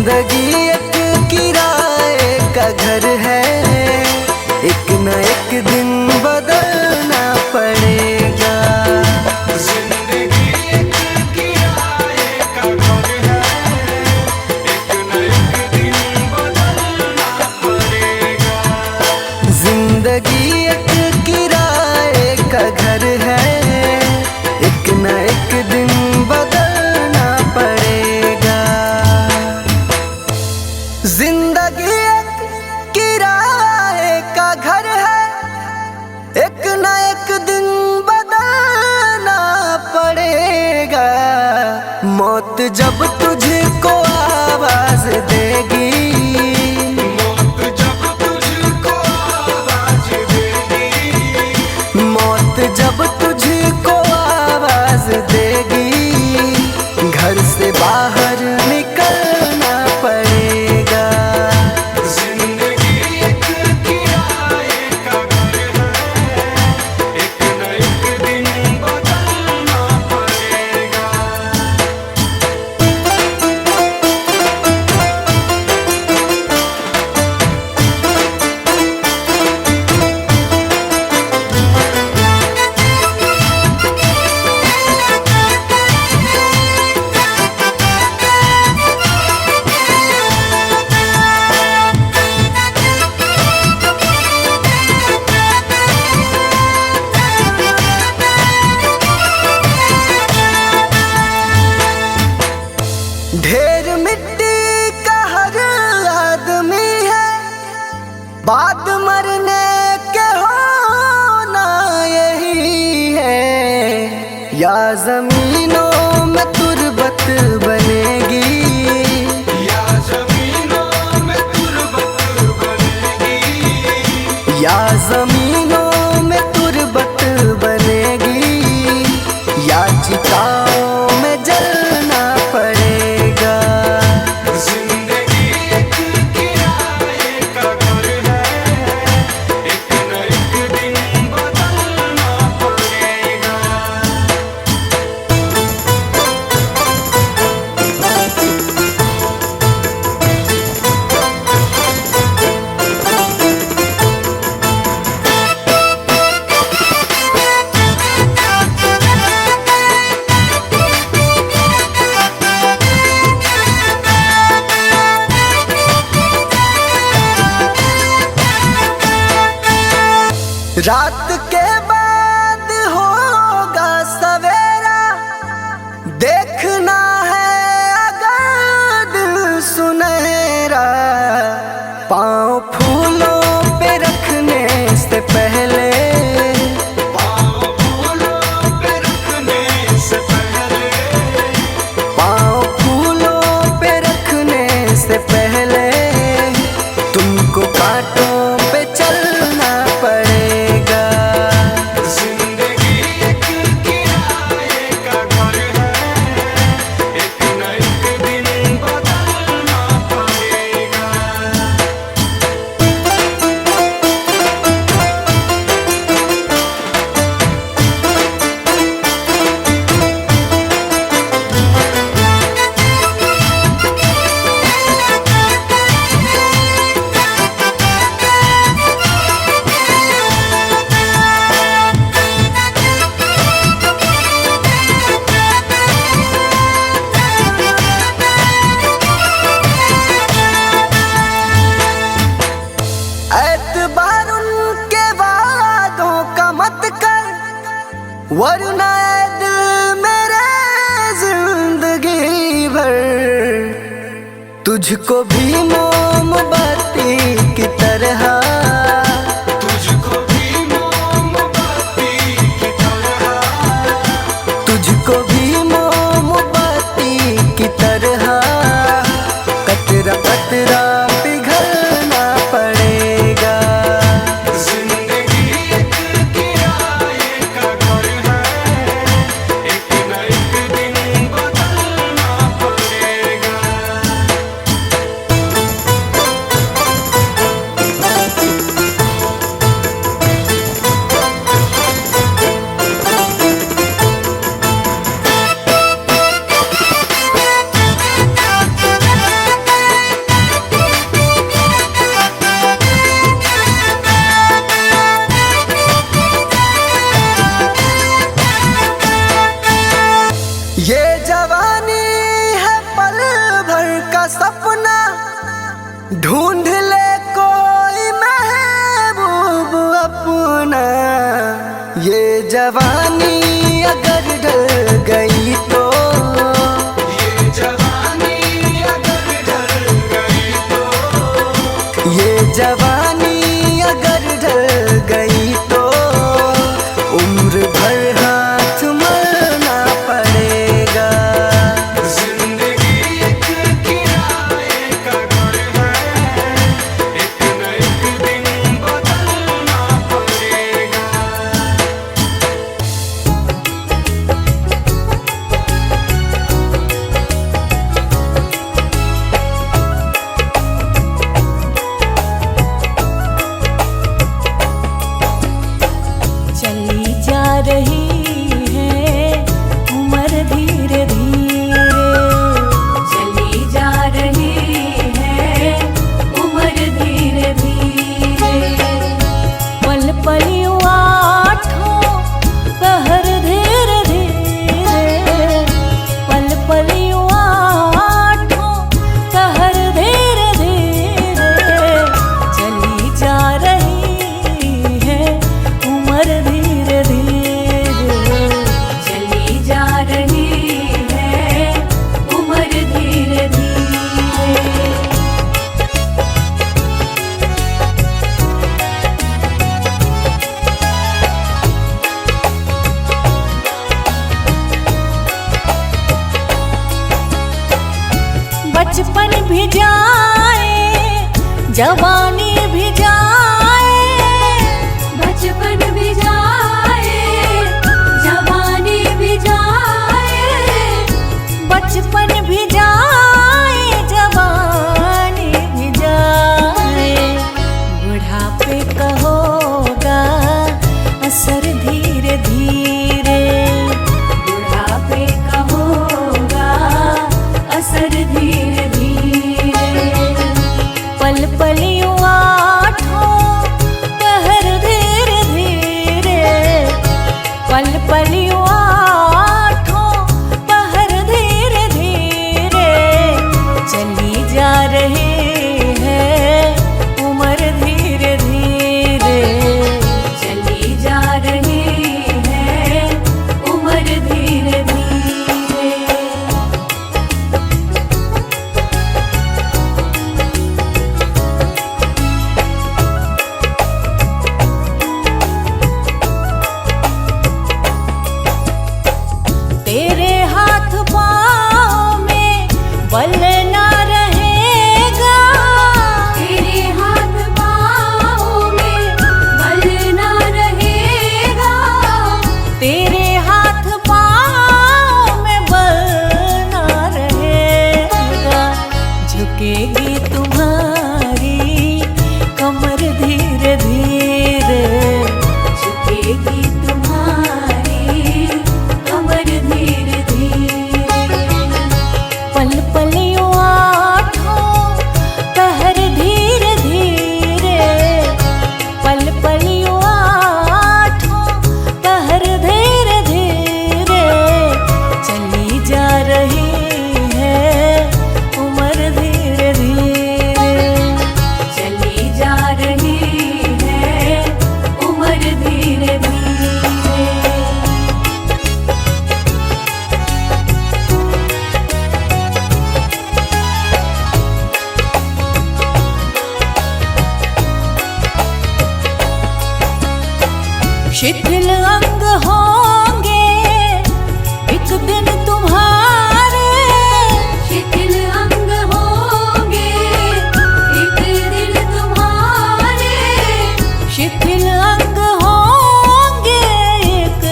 जिंदगी एक किराए का घर है, एक न एक दिन बदलना पड़ेगा। जिंदगी एक किराए का घर है, एक न एक दिन बदलना पड़ेगा। जिंदगी एक किराए का घर है, एक न एक दिन बदलना पड़ेगा। जिंदगी एक किराए का घर है, एक न एक दिन बदलना पड़ेगा। मौत जब तुझको आवाज देगी, मौत जब तुझको आवाज देगी, मौत जब तुझको आवाज देगी, घर से बाहर निकलना पड़ेगा। जिंदगी एक किराए का घर है, एक न एक दिन बदलना पड़ेगा। ढेर मिट्टी का हर आदमी है, बाद मरने के होना यही है। या जमीनों में तुरबत बनेगी, या जमीनों में तुरबत बनेगी, या जमीनों में तुरबत बनेगी, या चिताओं में जलना पड़ेगा। जिंदगी एक किराए का घर है, एक न एक दिन बदलना पड़ेगा। रात के बाद होगा सवेरा, देखना है अगर दिल सुनहरा। पाँव फूलों पे रखने से पहले, पाँव फूलों पे रखने से पहले, पाँव फूलों पे रखने से पहले, तुमको कांटों पे चलना पड़ेगा। जिंदगी एक किराए का घर है, एक न एक दिन बदलना पड़ेगा। एतबार उनके वादों का मत कर, वरना ऐ दिल मेरे जिंदगी भर तुझको भी मोमबत्ती की तरह, तुझको भी मोमबत्ती की तरह, तुझको भी मोमबत्ती की तरह, कतरा कतरा पिघलना पड़ेगा। जिंदगी एक किराए का घर है, एक न एक दिन बदलना पड़ेगा। का सपना ढूंढ ले कोई महबूब अपना। ये जवानी अगर ढल गई तो, ये जवानी अगर ढल गई तो, ये जवानी अगर ढल गई तो उम्र भर हाथ मलना पड़ेगा। जिंदगी एक किराए का घर है, एक न एक दिन बदलना पड़ेगा। चली जा रही है उम्र धीरे धीरे, चली जा रही है उम्र धीरे धीरे। पल पल यूं आठों पहर धीरे धीरे, पल पल यूं आठों पहर धीरे धीरे। चली जा रही है उम्र धीरे धीरे, चली जा रही है उम्र धीरे धीरे। बचपन भी जाए जवानी भी जाए, बचपन भी जाए जवानी भी जाए, बचपन भी जाए जवानी भी जाए। बुढ़ापे का होगा असर धीरे धीरे, बुढ़ापे का होगा असर धीरे धीरे। पल पल यूं आठों पहर धीरे धीरे, पल पल यूं आठों पहर धीरे धीरे। चली जा रही है उम्र धीरे धीरे, चली जा रही है उम्र धीरे धीरे। तेरे हाथ पाँव में बल ना रहेगा, तेरे हाथ पाँव में बल ना रहेगा, तेरे हाथ पाँव में बल ना रहेगा। झुकेगी तुम्हारी कमर धीरे धीरे, झुकेगी तुम्हारी कमर धीरे धीरे। पल पल यूं आठों पहर धीरे धीरे, पल पल यूं आठों पहर धीरे धीरे। चली जा रही है उम्र धीरे धीरे, चली जा रही है उम्र धीरे धीरे। शिथिल अंग होंगे एक दिन तुम्हारे, शिथिल अंग होंगे एक दिन तुम्हारे, शिथिल अंग होंगे एक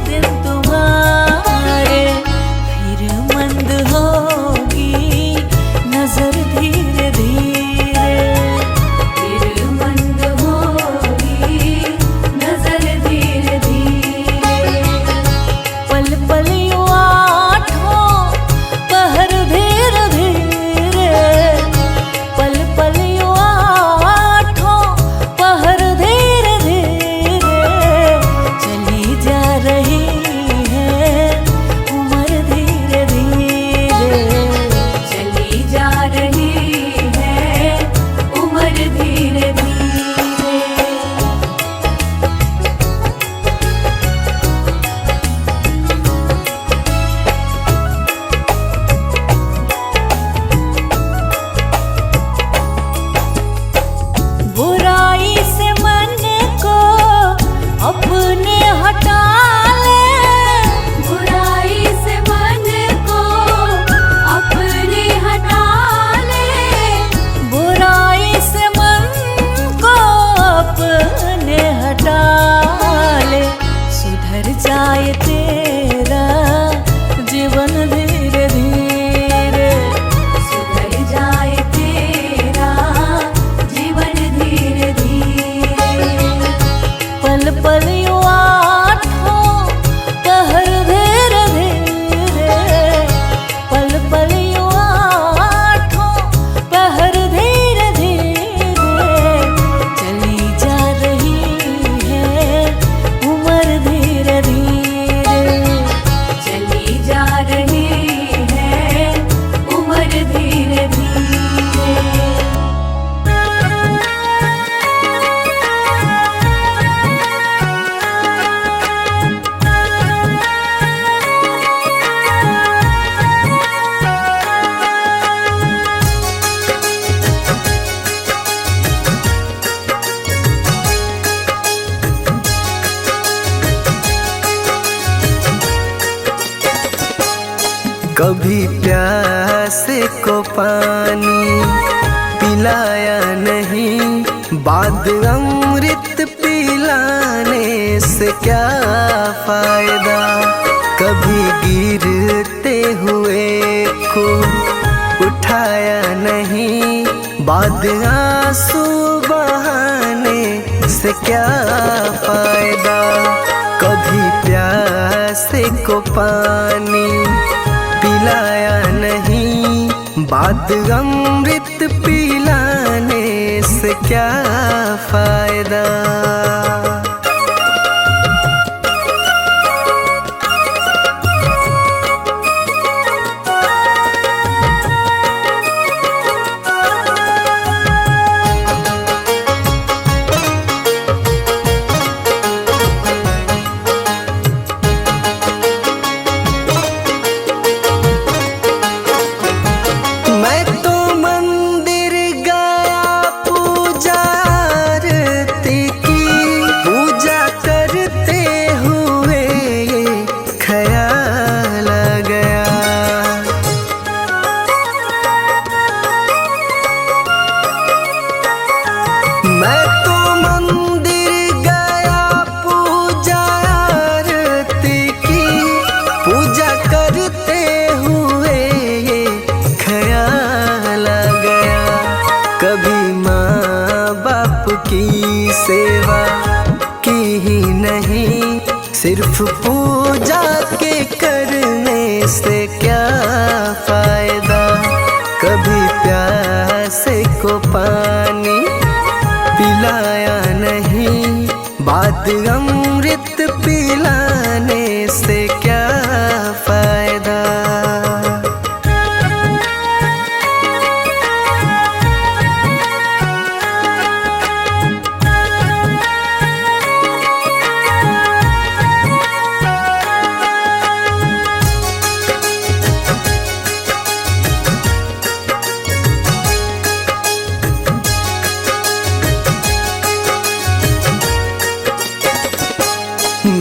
दिन तुम्हारे। फिर मंद होगी नजर धीरे धीरे, फिर मंद होगी नजर धीरे धीरे। कभी प्यासे को पानी पिलाया नहीं, बाद अमृत पिलाने से क्या फायदा। कभी गिरते हुए को उठाया नहीं, बाद आंसू बहाने से क्या फायदा। कभी प्यासे को पानी पिलाया नहीं, बाद अमृत पिलाने से क्या फायदा। मैं तो मंदिर गया पूजा आरती की, पूजा करते हुए ख्याल आ गया। मैं तो मंदिर गया पूजा आरती की, पूजा करते हुए ख्याल आ गया। कभी माँ बाप की सेवा की ही नहीं, सिर्फ पूजा के करने से क्या फायदा। कभी प्यासे को पानी पिलाया नहीं, बाद अमृत पिलाने से क्या फायदा।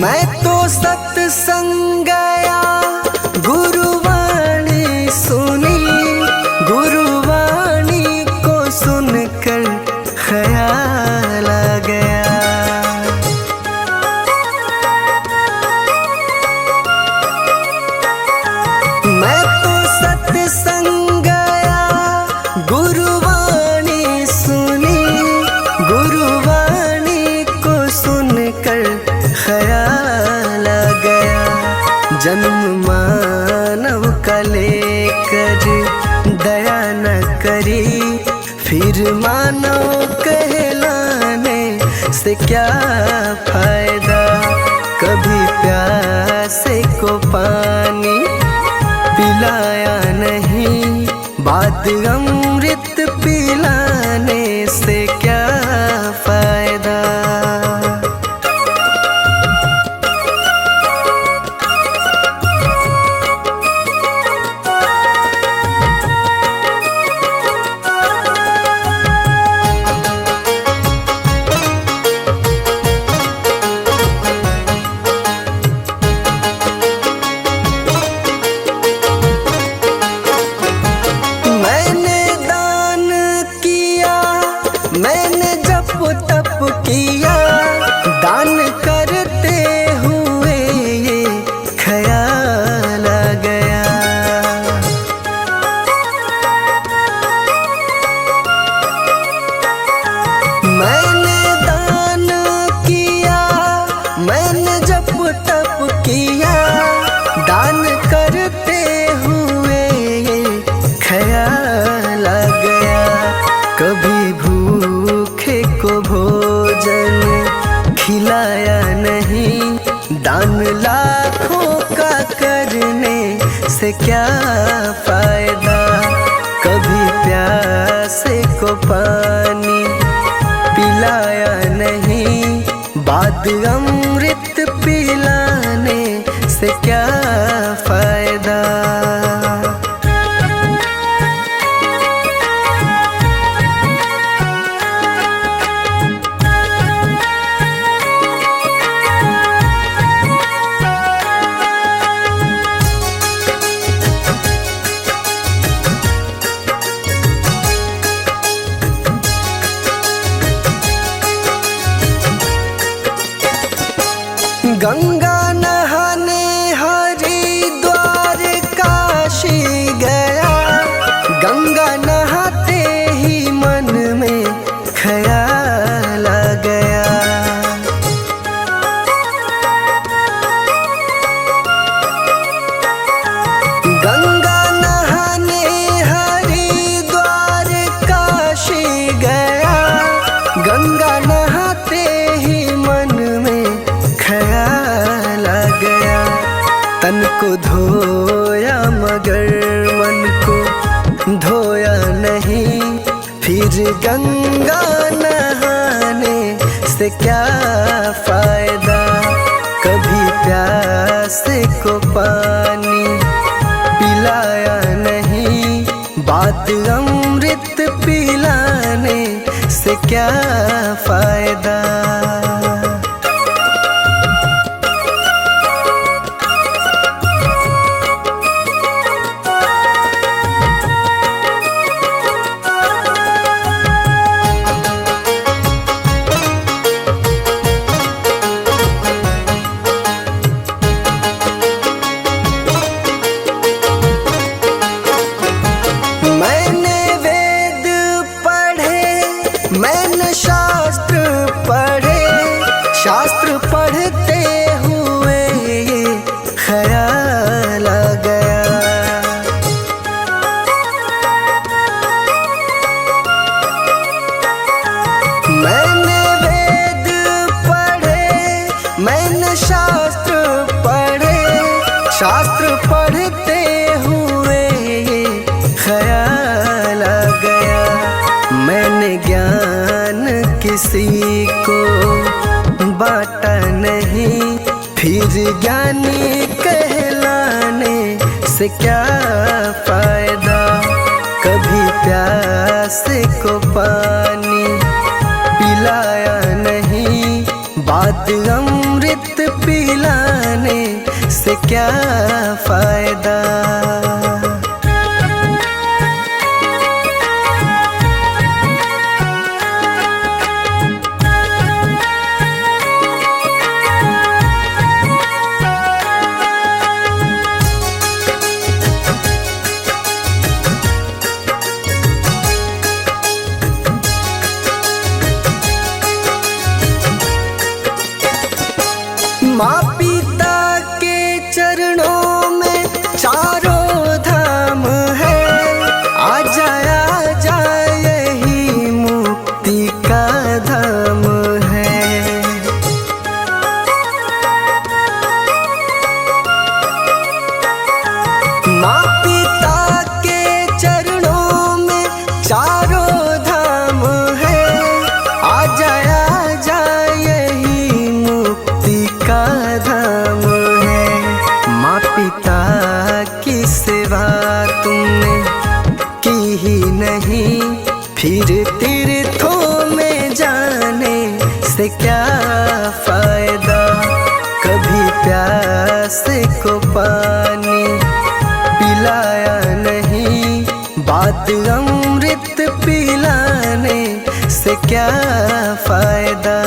मैं तो सत्संग गया, गुरुवाणी सुनी, गुरुवाणी को सुनकर ख्याल आ गया। मैं तो सत्संग गया, गुरुवाणी सुनी, गुरुवाणी को सुनकर ख्याल आ गया। जन्म मानव का लेकर दया न करी, फिर मानव कहलाने से क्या फायदा। कभी प्यासे को पानी पिलाया नहीं, बाद अमृत पिलाने से क्या फायदा। मैंने दान किया, मैंने जप तप किया, दान करते हुए ये ख्याल आ गया। मैंने दान किया, मैंने जप तप किया, दान करते हुए ये ख्याल आ गया। कभी भूखे को भोजन खिलाया नहीं, दान लाखों का करने से क्या फायदा। कभी प्यासे को पानी पिलाया नहीं, बाद अमृत पिलाने से क्या फायदा। गंगा नहाने हरिद्वार काशी गया, गंगा नहाते ही मन में ख्याल आ गया। गंगा नहाने हरिद्वार काशी गया, गंगा नहाते ही मन में ख्याल आ गया। तन को धोया मगर मन को धोया नहीं, फिर गंगा नहाने से क्या फायदा। कभी प्यास को पानी पिलाया नहीं, बात अमृत पिलाने से क्या फायदा। मैंने वेद पढ़े, मैंने शास्त्र पढ़े, शास्त्र पढ़ते हुए ये ख्याल आ गया। मैंने वेद पढ़े, मैंने शास्त्र पढ़े, शास्त्र पढ़ते हुए ये ख्याल आ गया। मैंने ज्ञान किसी को बांटा नहीं, फिर ज्ञानी कहलाने से क्या फायदा। कभी प्यास को पानी पिलाया नहीं, बात अमृत पिलाने से क्या फायदा। माँ पिता के चरणों में चारों धाम है, आ जा यही मुक्ति का धाम है। माँ पिता के चरणों में चारों धाम है, आ जा यही मुक्ति का धाम है। माँ पिता की सेवा तुमने की ही नहीं, फिर तीर्थों में जाने से क्या फायदा। कभी प्यास को पानी पिलाया नहीं, बात अमृत पिलाने से क्या फायदा।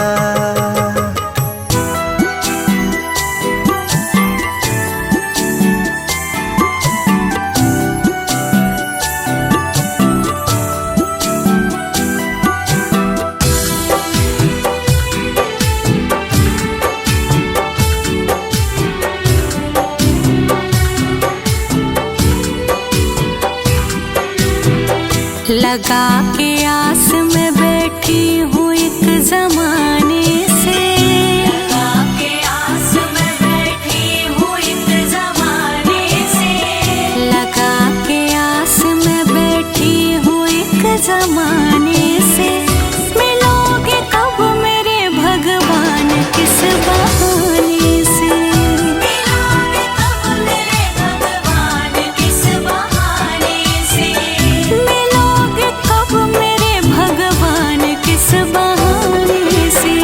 लगा के आस में बैठी हूँ एक जमाने से, लगा के आस में बैठी हूँ एक जमाने से, लगा के आस में बैठी हूँ एक जमाने से। मिलोगे कब मेरे भगवान किस बहाने से, मिलोगे कब मेरे भगवान किस बहाने से, मिलोगे कब मेरे भगवान किस बहाने से।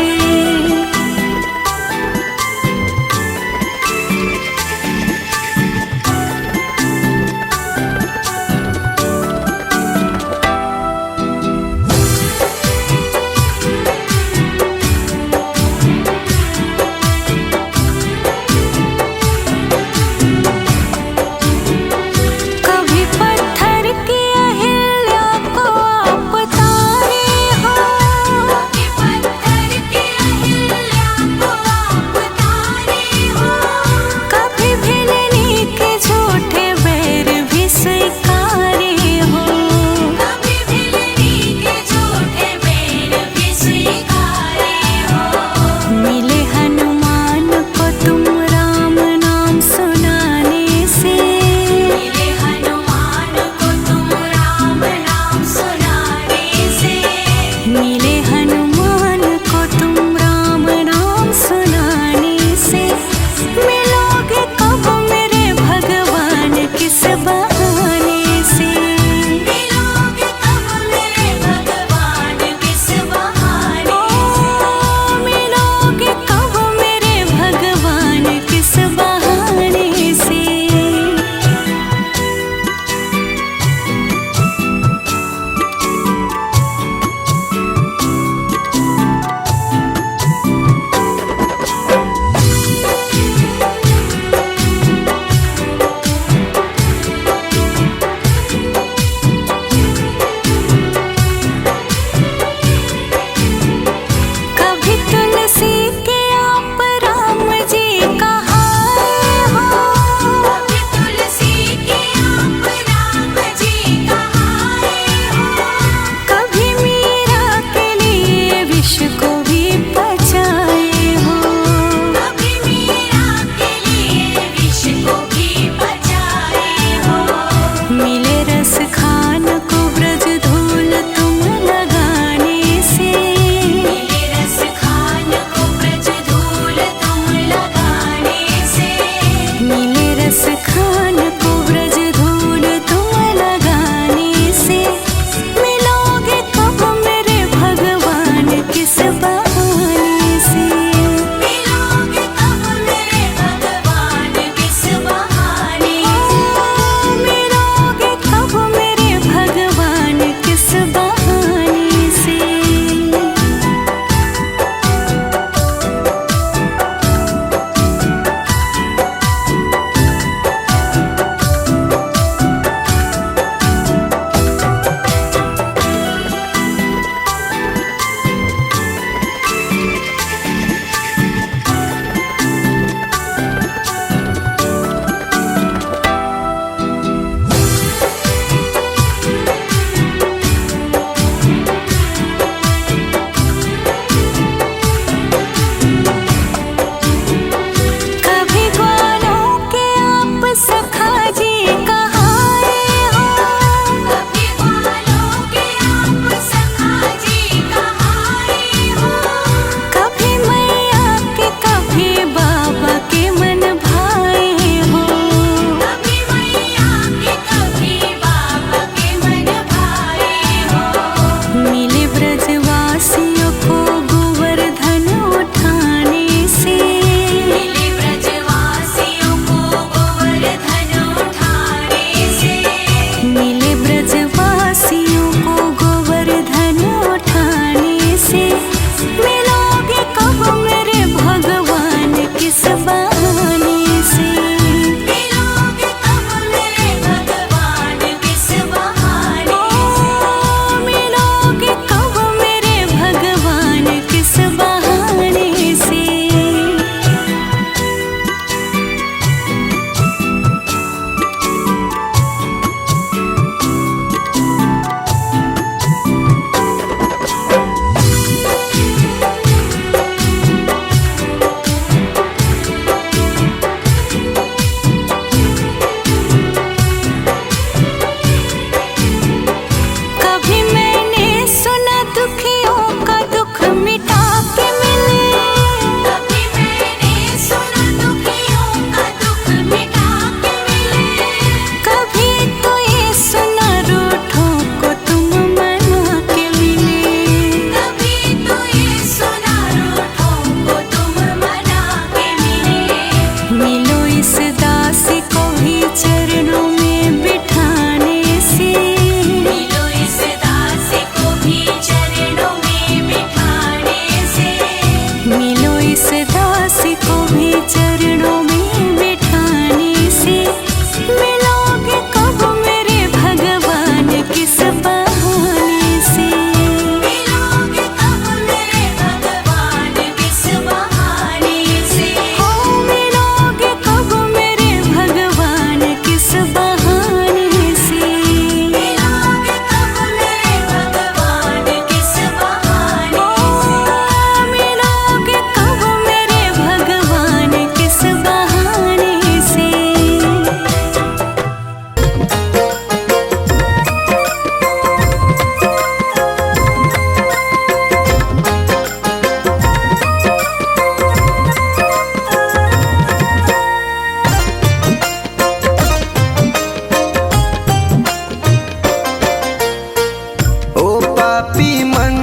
पापी मन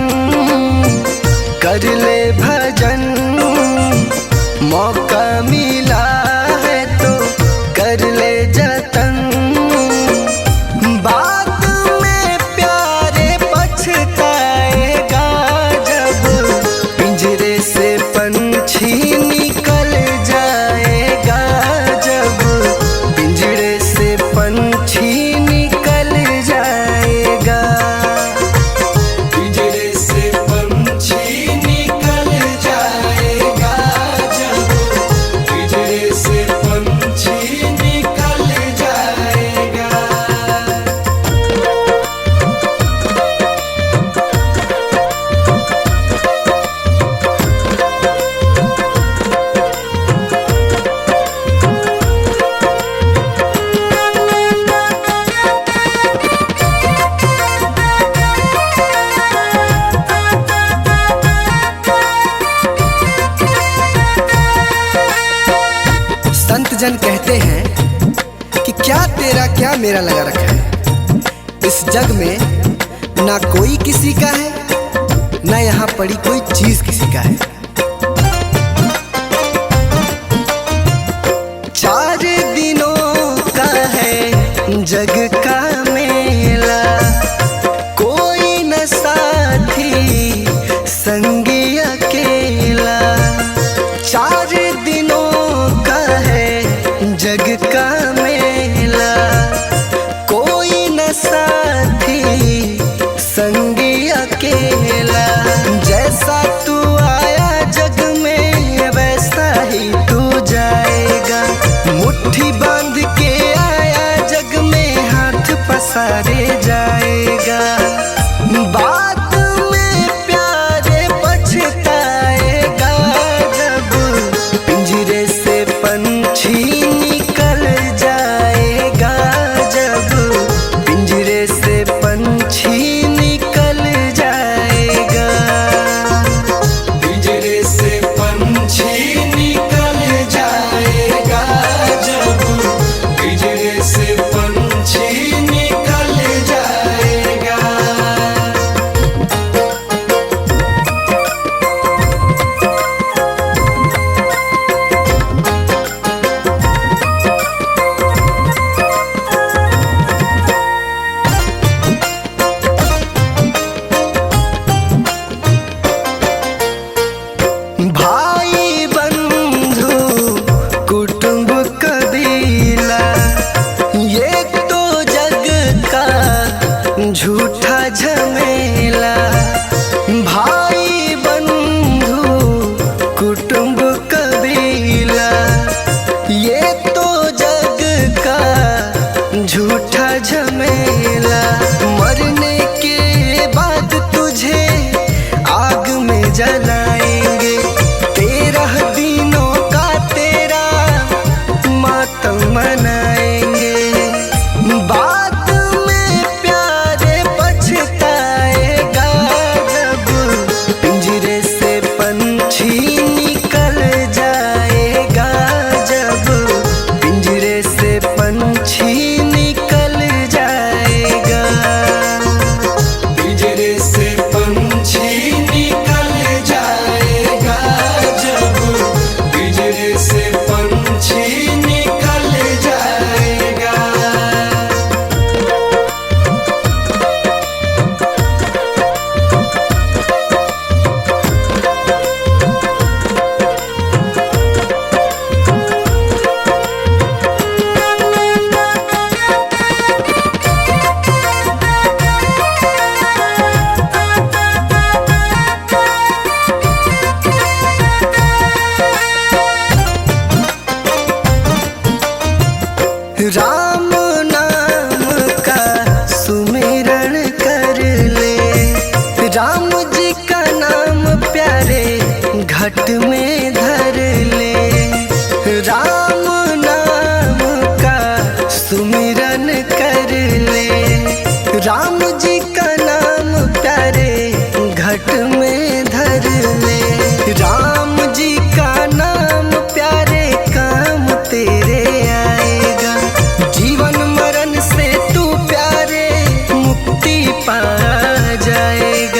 कर ले भजन, मौका मिला है तो कर ले जतन। बाद में प्यारे पछताएगा जब पिंजरे से पंछी निकल जाएगा, जब पिंजरे से पंछी निकल जाएगा। पिंजरे से पंछी निकल जाएगा, जब पिंजरे से पंछी निकल जाएगा। संत जन कहते हैं कि क्या तेरा क्या मेरा लगा रखा है। इस जग में ना कोई किसी का है, ना यहाँ पड़ी कोई चीज किसी का है। 4 दिनों का है जग का मेला, कोई न साथी संगी अकेला। 4 दिनों का है जग का मेला, कोई न साथी संगी अकेला। जैसा तू आया जग में वैसा ही तू जाएगा, मुट्ठी बांध के आया जग में हाथ पसारे जाएगा। बाद में प्यारे पछताएगा जब पिंजरे से पंछी निकल जाएगा, जब पिंजरे से पंछी निकल जाएगा। पिंजरे से पंछी निकल जाएगा, जब पिंजरे से पंछी निकल जाएगा। भाई बंधु कुटुंब कबीला, ये तो जग का झूठा झमेला। भाई बंधु कुटुंब कबीला, ये तो जग का झूठा झमेला। मरने के बाद तुझे आग में जलाएंगे, 13 दिनों का तेरा मातम मनाएंगे। बाद में प्यारे पछताएगा जब पिंजरे से पंछी निकल जाएगा, जब पिंजरे से पंछी निकल जाएगा। पिंजरे से पंछी निकल जाएगा, जब पिंजरे से पंछी निकल जाएगा। राम नाम का सुमिरन कर ले, राम जी का नाम प्यारे घट में धर ले। राम नाम का सुमिरन कर ले, राम जी का नाम प्यारे घट में धर ले। राम जी का नाम प्यारे काम तेरे आएगा, जीवन मरण से तू प्यारे मुक्ति पा जाएगा।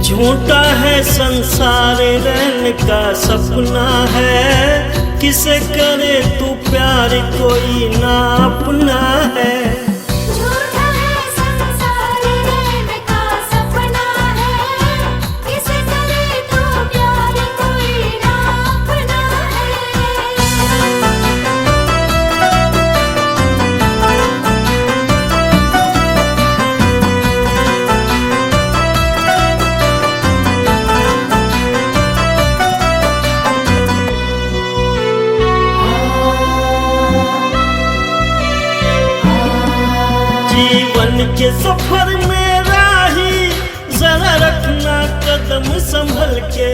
झूठा है संसार रैन का सपना है, किसे करे तू प्यार कोई ना अपना है। झूठा है संसार रैन का सपना है, किसे करे तू प्यार कोई ना अपना है। जीवन के सफर में राही जरा रखना कदम संभल के,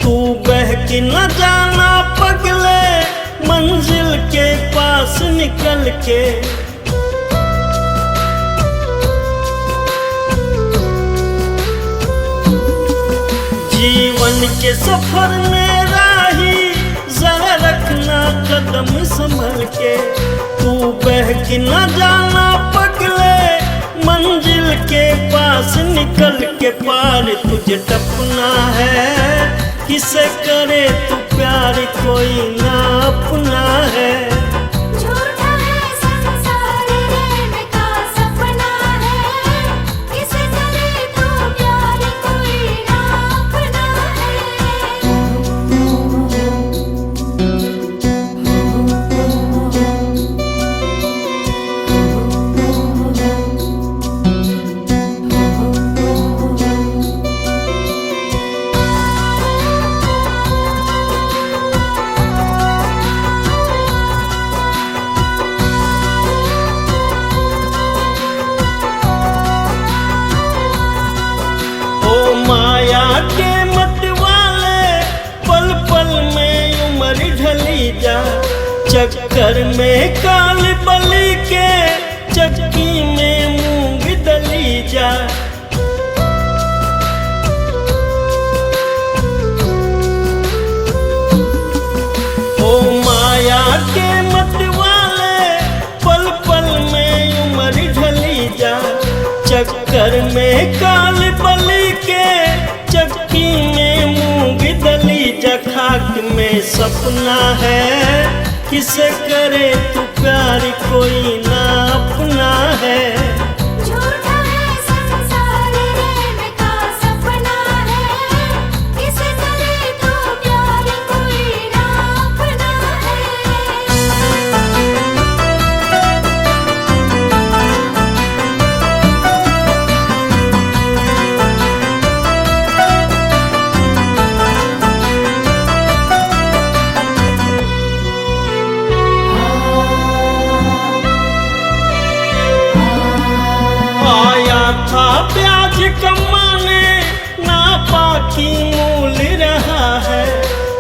तू बहक न जाना पगले मंजिल के पास निकल के। जीवन के सफर में राही जरा रखना कदम संभल के, तू बहक न जाना पगले मंजिल के पास निकल के। पार तुझे टपना है, किसे करे तू प्यार कोई ना अपना है। झूठा है संसार रैन का सपना है, किसे करे तू प्यार कोई ना अपना है। ओ माया के मत वाले पल पल में उम्र ढली जा, चक्कर में काल बलि के चक्की में मूंग दली जा। ओ माया के मत वाले पल पल में उम्र ढली जा, चक्कर में काल बलि के चक्की में मूंग दली जा। खाक में सपना है, किसे करे तू प्यार कोई ना अपना है। झूठा है संसार रैन का सपना है, किसे करे तू प्यार कोई ना अपना है। आया था ब्याज कमाने, ना बाकी मूल रहा है।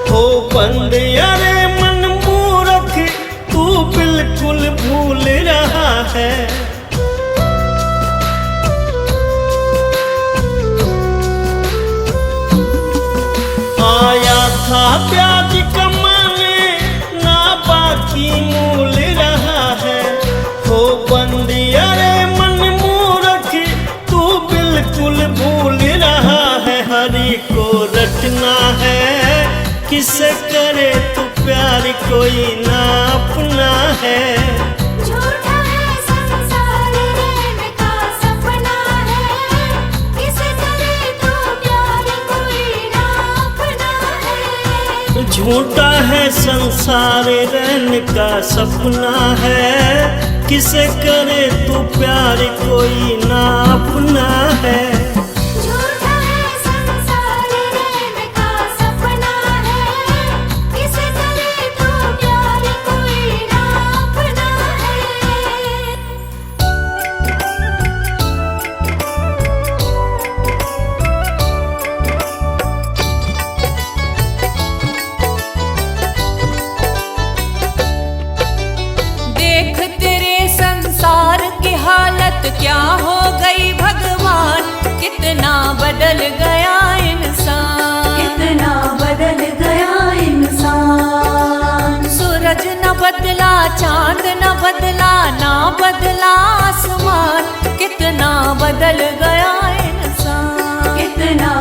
हो बंद अरे मन मूर्ख, तू बिल्कुल भूल रहा है। आया था ब्याज कमाने, ना बाकी मूल रहा है। हो बंद अरे मन मूर्ख, तू बिल्कुल भूल रहा है। हरि को रटना है, किसे करे तू प्यार कोई ना अपना है। झूठा है संसार रैन का सपना है, किसे करे तू प्यार कोई ना अपना है। झूठा है संसार रैन का सपना है, किसे करे तू प्यार कोई ना अपना है। झूठा है संसार रैन का सपना है, किसे करे तू प्यार कोई ना अपना है। देख तेरे संसार की हालत क्या हो गई भगवान, कितना बदल गया इंसान, कितना बदल गया इंसान। सूरज न बदला, चांद न बदला, ना बदला आसमान, कितना बदल गया इंसान, कितना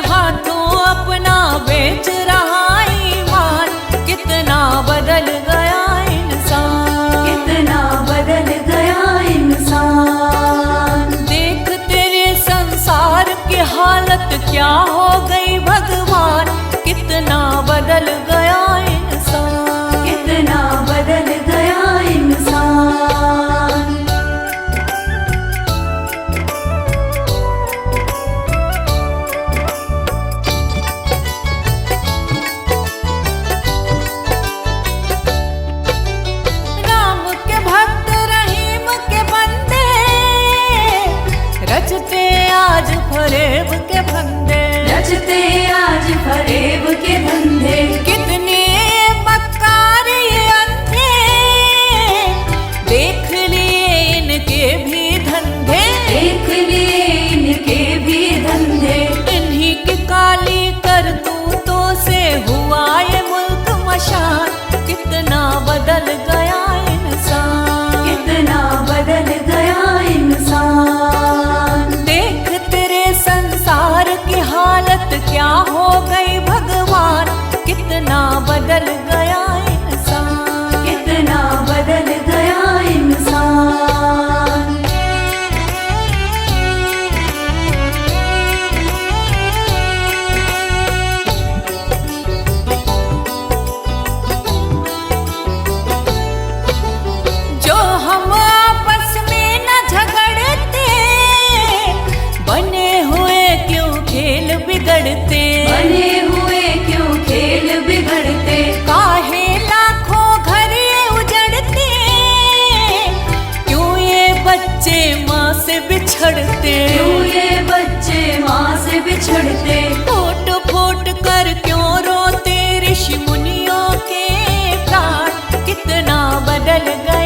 हाथों अपना बेच रहा ईमान, कितना बदल गया इंसान, कितना बदल गया इंसान। देख तेरे संसार की हालत क्या हो गई भगवान, कितना बदल गया इंसान, कितना बदल गया इंसान। राम के भक्त रहीम के बंदे, रचते आज फरेब के फंदे, रचते आज फरेब के धंधे। कितने मक्कार ये अंधे, देख लिए इनके भी धंधे, देख लिए इनके भी धंधे। इन्हीं की काली करतूतों से हुआ ये मुल्क मशान, कितना बदल गया इंसान, कितना बदल गया इंसान। देख तेरे संसार की हालत क्या हो गई भगवान, कितना बदल गया इंसान, कितना बदल गया इंसान। जो हम आपस में न झगड़ते, बने हुए क्यों खेल बिगड़ते, बने हुए क्यों खेल बिगड़ते। काहे लाखों घर ये उजड़ते, क्यों ये बच्चे माँ से बिछड़ते, क्यों ये बच्चे माँ से बिछड़ते। फूट फूट कर क्यों रोते ऋषि मुनियों के प्राण, कितना बदल गया